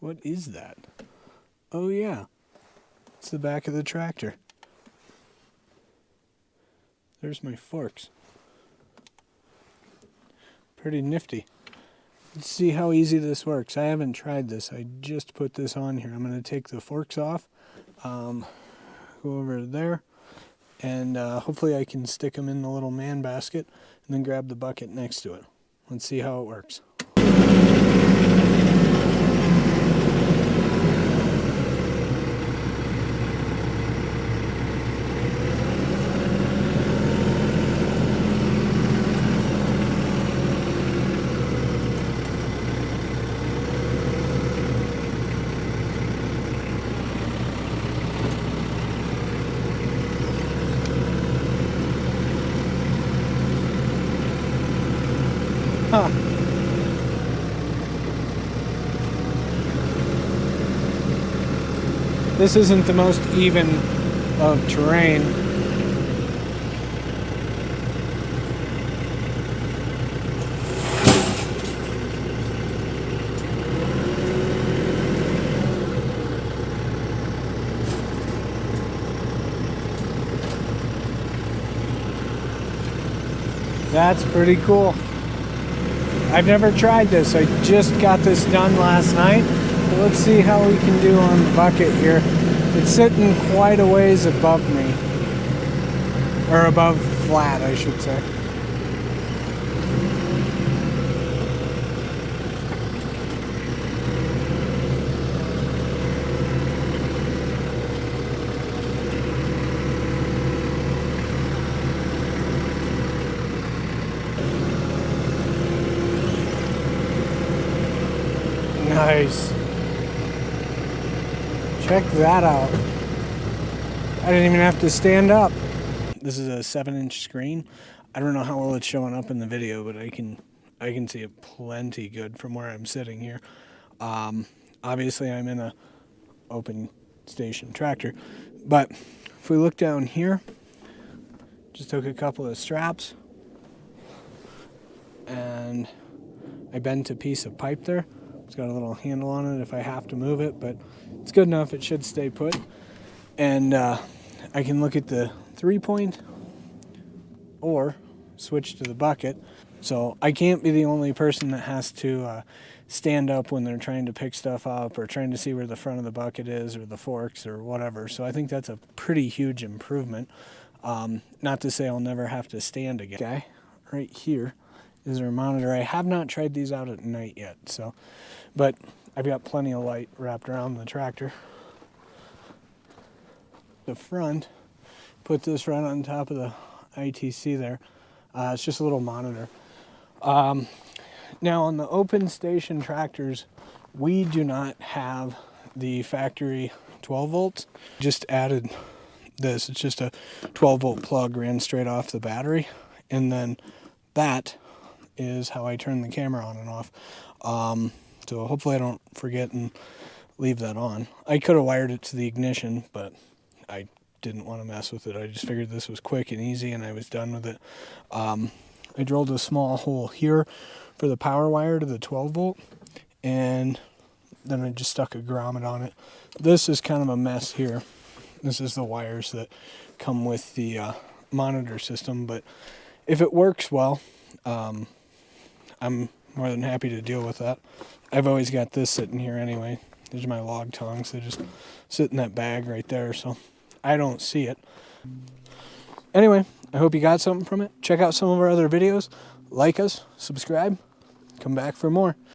What is that? Oh yeah, it's the back of the tractor. There's my forks. Pretty nifty. Let's see how easy this works. I haven't tried this. I just put this on here. I'm going to take the forks off, go over there, and hopefully I can stick them in the little man basket and then grab the bucket next to it. Let's see how it works. Huh. This isn't the most even of terrain. That's pretty cool. I've never tried this. I just got this done last night. So let's see how we can do on the bucket here. It's sitting quite a ways above me. Or above flat, I should say. Nice. Check that out. I didn't even have to stand up. This is a 7-inch screen. I don't know how well it's showing up in the video, but I can see it plenty good from where I'm sitting here. Obviously I'm in a open station tractor, but if we look down here, just took a couple of straps and I bent a piece of pipe there. It's got a little handle on it if I have to move it, but it's good enough. It should stay put. And I can look at the 3-point or switch to the bucket. So I can't be the only person that has to stand up when they're trying to pick stuff up or trying to see where the front of the bucket is or the forks or whatever. So I think that's a pretty huge improvement. Not to say I'll never have to stand again. Okay, right here is our monitor. I have not tried these out at night yet, but I've got plenty of light wrapped around the tractor. The front, put this right on top of the ITC there. It's just a little monitor. Now on the open station tractors, we do not have the factory 12 volts. Just added this. It's just a 12 volt plug ran straight off the battery, and then that is how I turn the camera on and off. So hopefully I don't forget and leave that on. I could have wired it to the ignition, but I didn't want to mess with it. I just figured this was quick and easy and I was done with it. I drilled a small hole here for the power wire to the 12 volt, and then I just stuck a grommet on it. This is kind of a mess here. This is the wires that come with the monitor system, but if it works well, I'm more than happy to deal with that. I've always got this sitting here anyway. These are my log tongs. They just sit in that bag right there, so I don't see it. Anyway, I hope you got something from it. Check out some of our other videos. Like us, subscribe, come back for more.